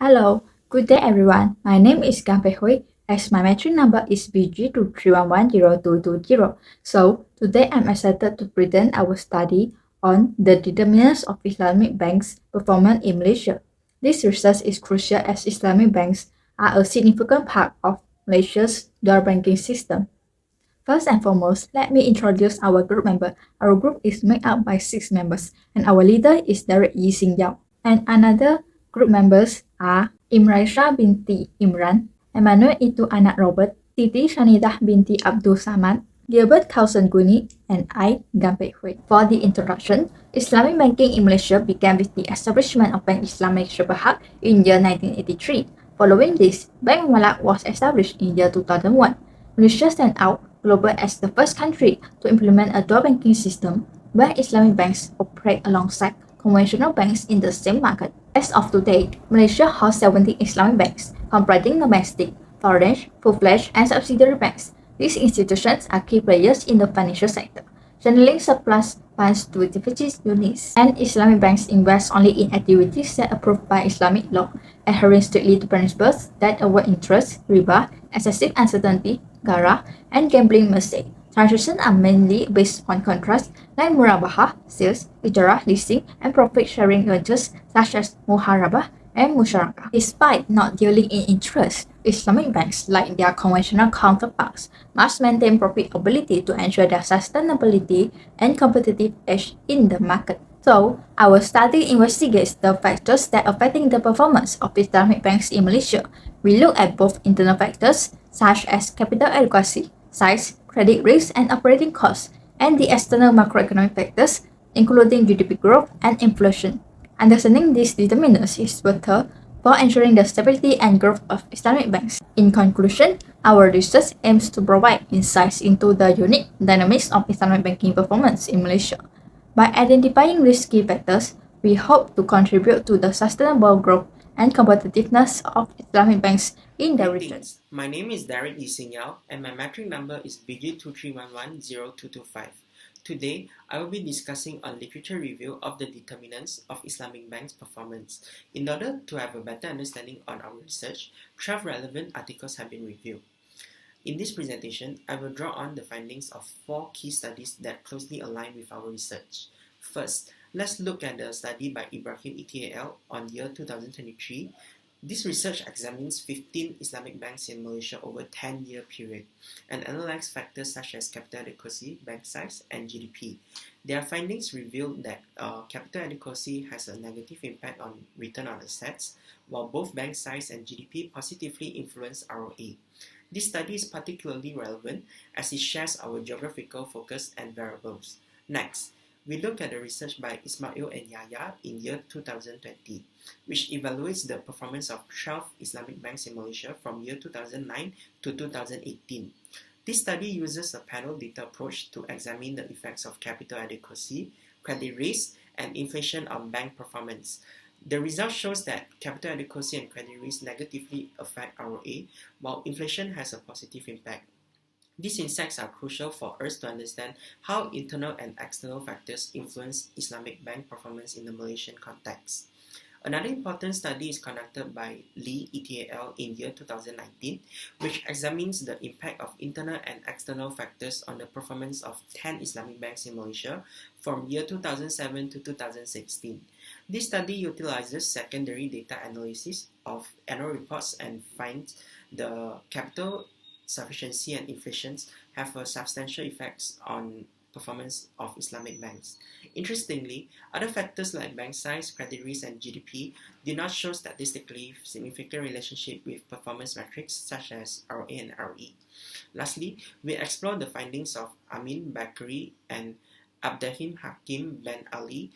Hello, good day everyone. My name is Hui, as my metric number is BG231102220. So, today I'm excited to present our study on the determinants of Islamic banks' performance in Malaysia. This research is crucial as Islamic banks are a significant part of Malaysia's dual banking system. First and foremost, let me introduce our group member. Our group is made up by 6 members, and our leader is Derrick And another group members are IMRAISA binti Imran, EMANUEL itu anak Robert, SITI SYANIDAH binti ABDUL Gilbert CARLSON GUNI, and I, Hui. For the introduction, Islamic banking in Malaysia began with the establishment of Bank Islam Malaysia Berhad in year 1983. Following this, Bank Malak was established in year 2001. Malaysia stands out global as the first country to implement a dual banking system where Islamic banks operate alongside conventional banks in the same market. As of today, Malaysia has 17 Islamic banks, comprising domestic, foreign, full-fledged, and subsidiary banks. These institutions are key players in the financial sector, channeling surplus funds to deficit units, and Islamic banks invest only in activities that are approved by Islamic law, adhering strictly to principles that avoid interest, riba, excessive uncertainty, gara, and gambling mistake. Transactions are mainly based on contracts like murabahah, sales, ijarah, leasing, and profit-sharing arrangements such as muharabah and musyarakah. Despite not dealing in interest, Islamic banks, like their conventional counterparts, must maintain profitability to ensure their sustainability and competitive edge in the market. So, our study investigates the factors that affecting the performance of Islamic banks in Malaysia. We look at both internal factors such as capital adequacy, size, credit risk, and operating costs, and the external macroeconomic factors, including GDP growth and inflation. Understanding these determinants is vital for ensuring the stability and growth of Islamic banks. In conclusion, our research aims to provide insights into the unique dynamics of Islamic banking performance in Malaysia. By identifying these key factors, we hope to contribute to the sustainable growth and competitiveness of Islamic banks in the region. My name is Derrick and my metric number is BG231102225. Today, I will be discussing on literature review of the determinants of Islamic banks' performance. In order to have a better understanding on our research, 12 relevant articles have been reviewed. In this presentation, I will draw on the findings of 4 key studies that closely align with our research. First, let's look at the study by Ibrahim et.al. On year 2023. This research examines 15 Islamic banks in Malaysia over a 10-year period and analyzes factors such as capital adequacy, bank size, and GDP. Their findings reveal that capital adequacy has a negative impact on return on assets, while both bank size and GDP positively influence ROA. This study is particularly relevant as it shares our geographical focus and variables. Next, we look at the research by Ismail and Yahya in year 2020, which evaluates the performance of 12 Islamic banks in Malaysia from year 2009 to 2018. This study uses a panel data approach to examine the effects of capital adequacy, credit risk, and inflation on bank performance. The result shows that capital adequacy and credit risk negatively affect ROA, while inflation has a positive impact. These insights are crucial for us to understand how internal and external factors influence Islamic bank performance in the Malaysian context. Another important study is conducted by Lee et.al. In year 2019, which examines the impact of internal and external factors on the performance of 10 Islamic banks in Malaysia from year 2007 to 2016. This study utilizes secondary data analysis of annual reports and finds the capital sufficiency and inflation have a substantial effects on performance of Islamic banks. Interestingly, other factors like bank size, credit risk, and GDP do not show statistically significant relationship with performance metrics such as ROA and ROE. Lastly, we explore the findings of Amin Bakri and Abdahim Hakim Ben Ali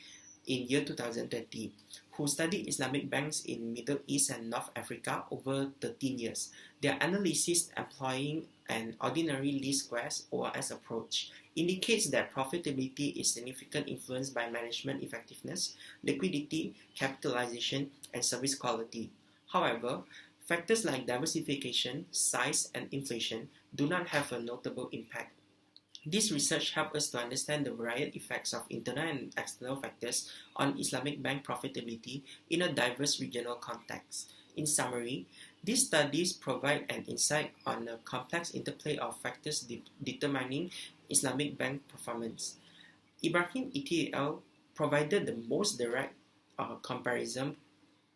in year 2020, who studied Islamic banks in Middle East and North Africa over 13 years. Their analysis employing an ordinary least squares ORS approach indicates that profitability is significantly influenced by management effectiveness, liquidity, capitalization, and service quality. However, factors like diversification, size, and inflation do not have a notable impact. This research helps us to understand the varied effects of internal and external factors on Islamic bank profitability in a diverse regional context. In summary, these studies provide an insight on the complex interplay of factors determining Islamic bank performance. Ibrahim ETL provided the most direct comparison,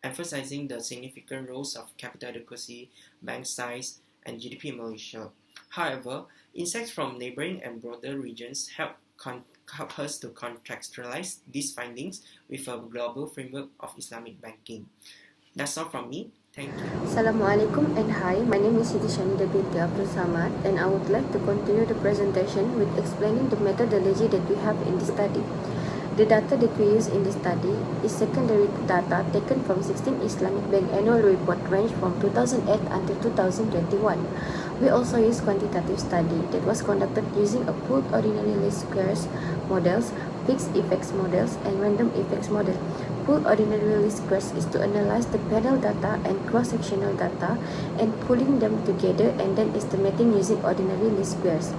emphasizing the significant roles of capital adequacy, bank size, and GDP in Malaysia. However, insights from neighboring and broader regions help us to contextualize these findings with a global framework of Islamic banking. That's all from me. Thank you. Assalamualaikum and hi, my name is SYANIDAH binti Abdul Samad and I would like to continue the presentation with explaining the methodology that we have in this study. The data that we use in this study is secondary data taken from 16 Islamic bank annual report range from 2008 until 2021. We also use quantitative study that was conducted using a pooled ordinary least squares models, fixed effects models, and random effects model. Pooled ordinary least squares is to analyze the panel data and cross-sectional data and pooling them together and then estimating using ordinary least squares.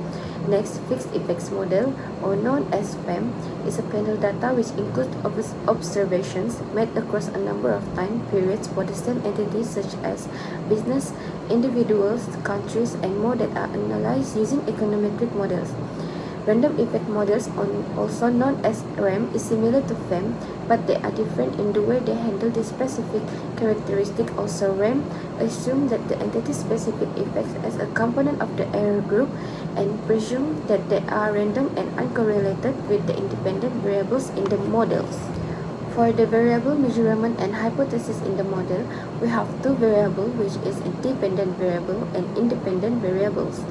Next, fixed effects model, or known as FEM, is a panel data which includes observations made across a number of time periods for the same entities such as business, individuals, countries, and more that are analyzed using econometric models. Random effect models, also known as RAM, is similar to FEM, but they are different in the way they handle the specific characteristic. Also, RAM assume that the entity-specific effects as a component of the error group and presume that they are random and uncorrelated with the independent variables in the models. For the variable measurement and hypothesis in the model, we have two variables, which is dependent variable and independent variables.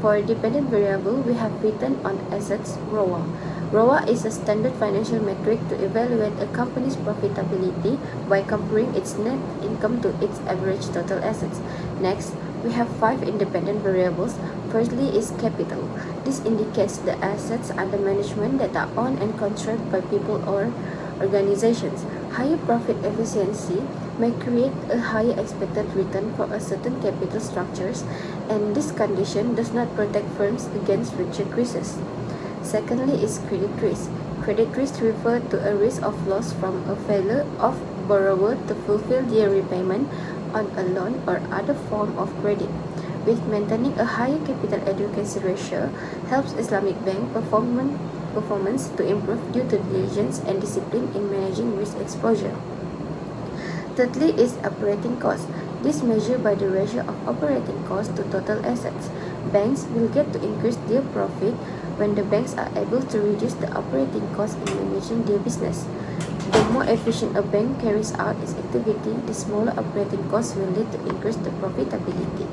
For dependent variable, we have written on assets ROA. ROA is a standard financial metric to evaluate a company's profitability by comparing its net income to its average total assets. Next, we have 5 independent variables. Firstly is capital. This indicates the assets under management that are owned and controlled by people or organizations. Higher profit efficiency may create a higher expected return for a certain capital structures, and this condition does not protect firms against future crises. Secondly is credit risk. Credit risk refers to a risk of loss from a failure of borrower to fulfill their repayment on a loan or other form of credit. With maintaining a higher capital adequacy ratio helps Islamic bank performance to improve due to diligence and discipline in managing risk exposure. Thirdly is operating cost. This measured by the ratio of operating cost to total assets. Banks will get to increase their profit when the banks are able to reduce the operating cost in managing their business. The more efficient a bank carries out its activity, the smaller operating costs will lead to increase the profitability.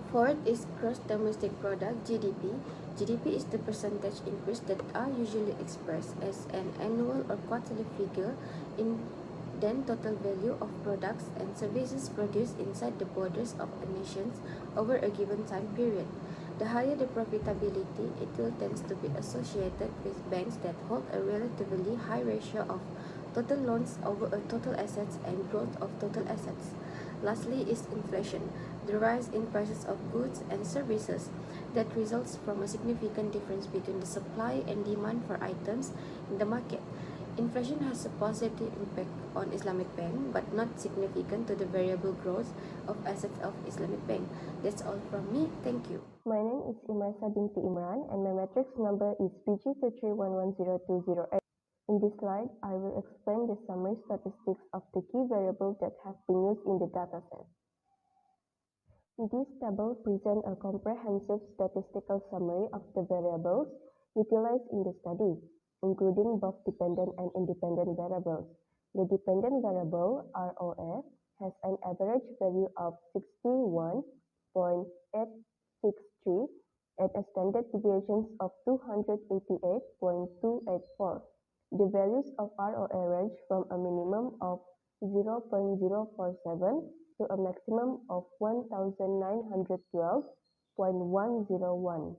Fourth is gross domestic product, GDP. GDP is the percentage increase that are usually expressed as an annual or quarterly figure in then total value of products and services produced inside the borders of a nation over a given time period. The higher the profitability, it will tend to be associated with banks that hold a relatively high ratio of total loans over a total assets and growth of total assets. Lastly is inflation, the rise in prices of goods and services that results from a significant difference between the supply and demand for items in the market. Inflation has a positive impact on Islamic bank, but not significant to the variable growth of assets of Islamic bank. That's all from me. Thank you. My name is IMRAISA binti Imran and my matrix number is PG2311020. In this slide, I will explain the summary statistics of the key variables that have been used in the dataset. This table presents a comprehensive statistical summary of the variables utilized in the study, including both dependent and independent variables. The dependent variable, ROA, has an average value of 61.863 at a standard deviation of 288.284. The values of ROA range from a minimum of 0.047 to a maximum of 1912.101.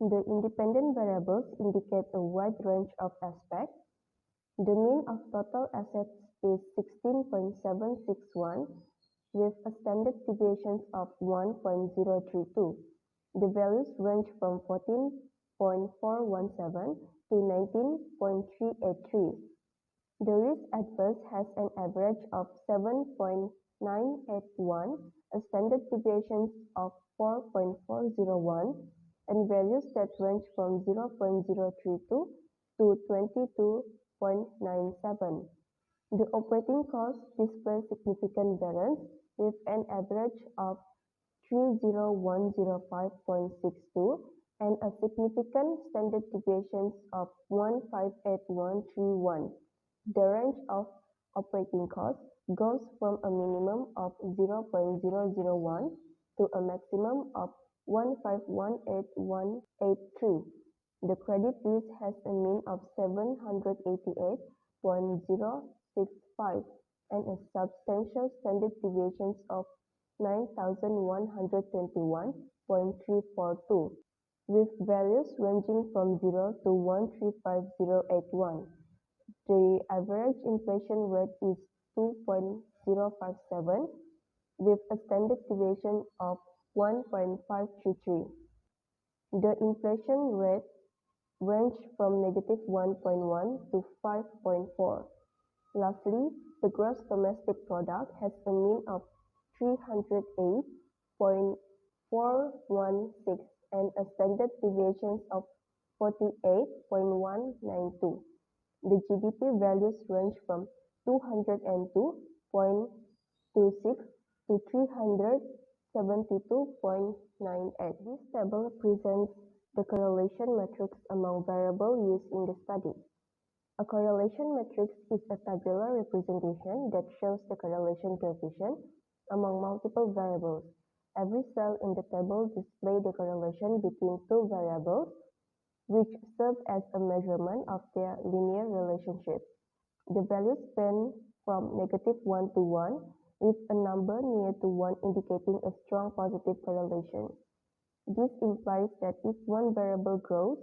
The independent variables indicate a wide range of aspects. The mean of total assets is 16.761 with a standard deviation of 1.032. The values range from 14.417 to 19.383. The risk adverse has an average of 7.9 981, a standard deviation of 4.401, and values that range from 0.032 to 22.97. The operating cost displays significant variance with an average of 30105.62 and a significant standard deviation of 158131. The range of operating costs goes from a minimum of 0.001 to a maximum of 1518183. The credit risk has a mean of 788.065 and a substantial standard deviation of 9121.342, with values ranging from 0 to 135081. The average inflation rate is 2.057, with a standard deviation of 1.533. The inflation rate ranged from negative 1.1 to 5.4. Lastly, the gross domestic product has a mean of 308.416 and a standard deviation of 48.192. The GDP values range from 202.26 to 372.98. This table presents the correlation matrix among variables used in the study. A correlation matrix is a tabular representation that shows the correlation coefficient among multiple variables. Every cell in the table displays the correlation between two variables, which serve as a measurement of their linear relationship. The values span from negative 1 to 1, with a number near to 1 indicating a strong positive correlation. This implies that if one variable grows,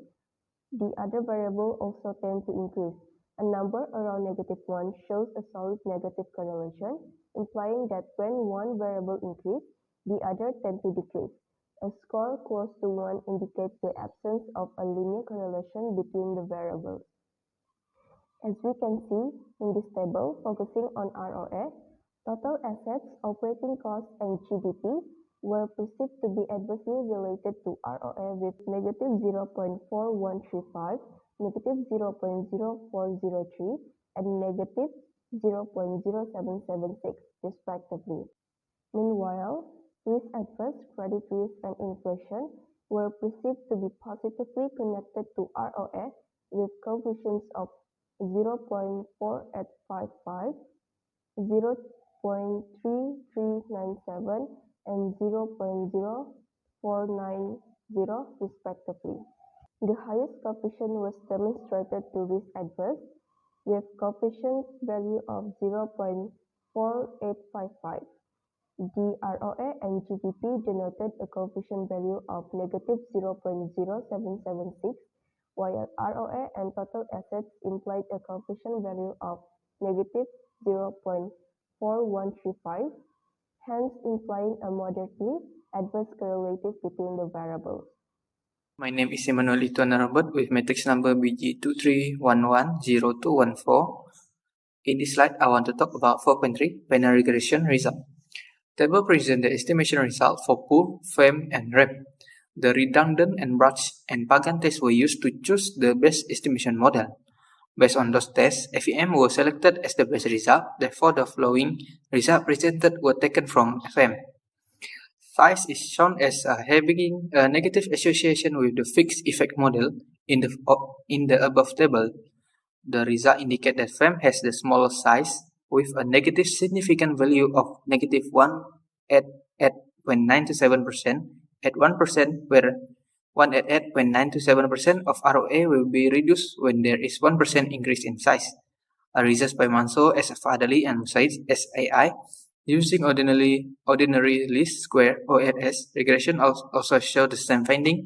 the other variable also tend to increase. A number around negative 1 shows a solid negative correlation, implying that when one variable increases, the other tend to decrease. A score close to 1 indicates the absence of a linear correlation between the variables. As we can see in this table, focusing on ROA, total assets, operating costs, and GDP were perceived to be adversely related to ROA with negative 0.4135, negative 0.0403, and negative 0.0776, respectively. Meanwhile, risk-adverse credit risk and inflation were perceived to be positively connected to ROA with coefficients of 0.4855, 0.3397, and 0.0490, respectively. The highest coefficient was demonstrated to risk-adverse with coefficient value of 0.4855. The ROA and GDP denoted a coefficient value of negative 0.0776, while ROA and total assets implied a coefficient value of negative 0.4135, hence implying a moderately adverse correlative between the variables. My name is EMANUEL with matrix number BG23110214. In this slide, I want to talk about 4.3 binary regression result. Table presents the estimation result for pool, FAM, and REP. The redundant and branch and Pagan tests were used to choose the best estimation model. Based on those tests, FEM was selected as the best result, therefore the following results presented were taken from FM. Size is shown as having a negative association with the fixed effect model in the above table. The result indicates that FM has the smallest size with a negative significant value of negative 1 at 0.927%, at 1%, where 1 at 0.927% of ROA will be reduced when there is 1% increase in size. A result by Manso, S.F. Adali, and Musaid, SAI, using ordinary least square ORS regression also show the same finding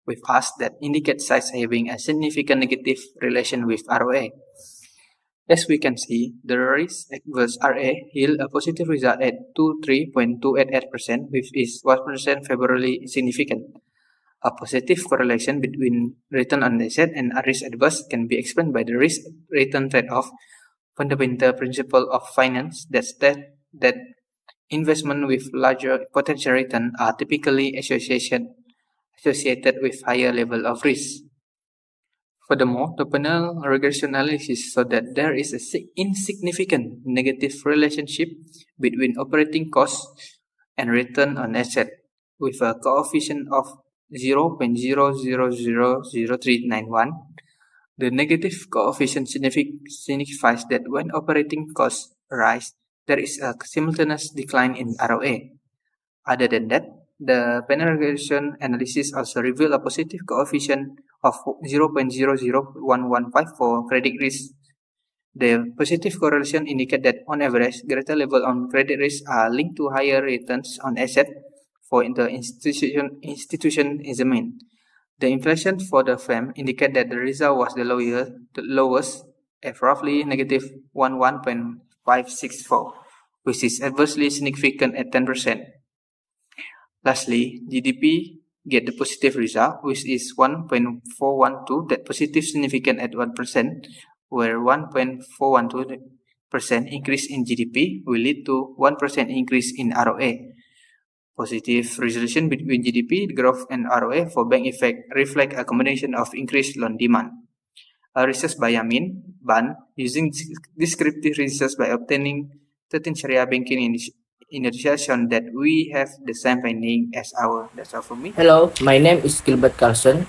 with us that indicate size having a significant negative relation with ROA. As we can see, the risk adverse RA yield a positive result at 23.288%, which is 1% favorably significant. A positive correlation between return on asset and risk adverse can be explained by the risk-return trade-off, fundamental principle of finance that states that Investment with larger potential return are typically associated with higher level of risk. Furthermore, the panel regression analysis showed that there is a insignificant negative relationship between operating costs and return on asset, with a coefficient of 0.000391. The negative coefficient signifies that when operating costs rise, there is a simultaneous decline in ROA. Other than that, the panel regression analysis also revealed a positive coefficient of 0.001115 for credit risk. The positive correlation indicates that, on average, greater level on credit risk are linked to higher returns on assets for the institution examined. The inflation for the firm indicated that the result was the lowest at roughly negative 11.564, which is adversely significant at 10%. Lastly, GDP get the positive result, which is 1.412, that positive significant at 1%, where 1.412% increase in GDP will lead to 1% increase in ROA. Positive resolution between GDP growth and ROA for bank effect reflect a combination of increased loan demand. A research by Yamin Ban using descriptive research by obtaining 13 Sharia banking in Indonesia shown that we have the same finding as our. That's all for me. Hello, my name is GILBERT CARLSON.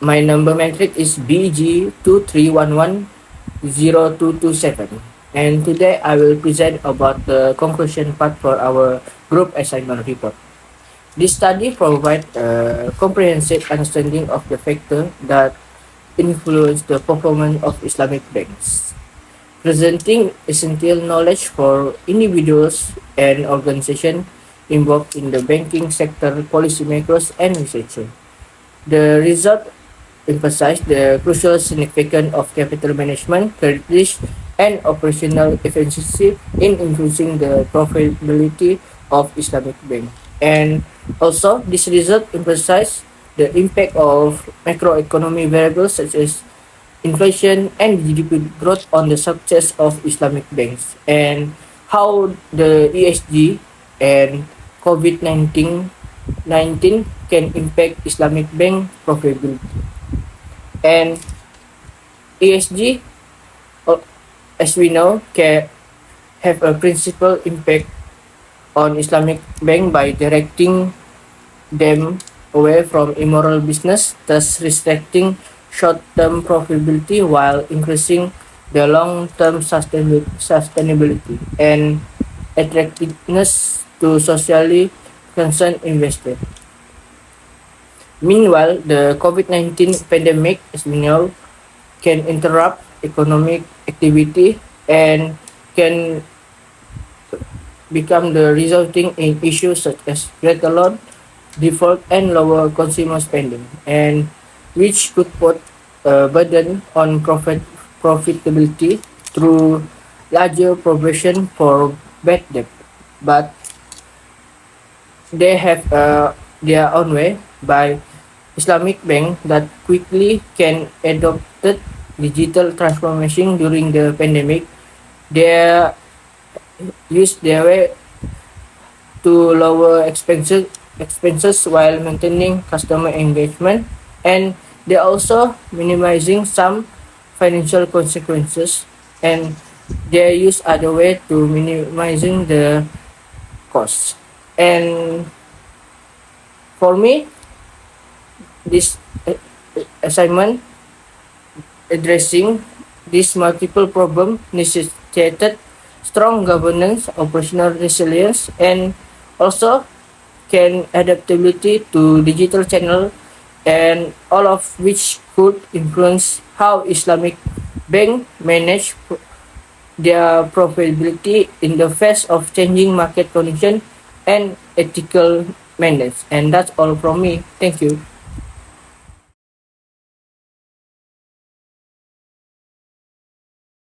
My number metric is BG23110227. And today I will present about the conclusion part for our group assignment report. This study provides a comprehensive understanding of the factors that influence the performance of Islamic banks, presenting essential knowledge for individuals and organizations involved in the banking sector, policymakers, and researchers. The result emphasize the crucial significance of capital management, credit risk, and operational efficiency in increasing the profitability of Islamic bank. And also, this result emphasize the impact of macroeconomic variables such as inflation and GDP growth on the success of Islamic banks, and how the ESG and COVID-19 can impact Islamic bank profitability. And ESG, as we know, can have a principal impact on Islamic bank by directing them away from immoral business, thus restricting short-term profitability while increasing the long-term sustainability and attractiveness to socially concerned investors. Meanwhile, the COVID-19 pandemic, as we know, can interrupt economic activity and can become the resulting in issues such as greater loan default and lower consumer spending, and which could put a burden on profitability through larger provision for bad debt. But they have their own way by Islamic bank that quickly can adopt digital transformation during the pandemic. They use their way to lower expenses while maintaining customer engagement, and they also minimizing some financial consequences, and they use other way to minimizing the costs. And for me, this assignment addressing this multiple problem necessitated strong governance, operational resilience, and also can adaptability to digital channel, and all of which could influence how Islamic bank manage their profitability in the face of changing market conditions and ethical mandates. And that's all from me. Thank you.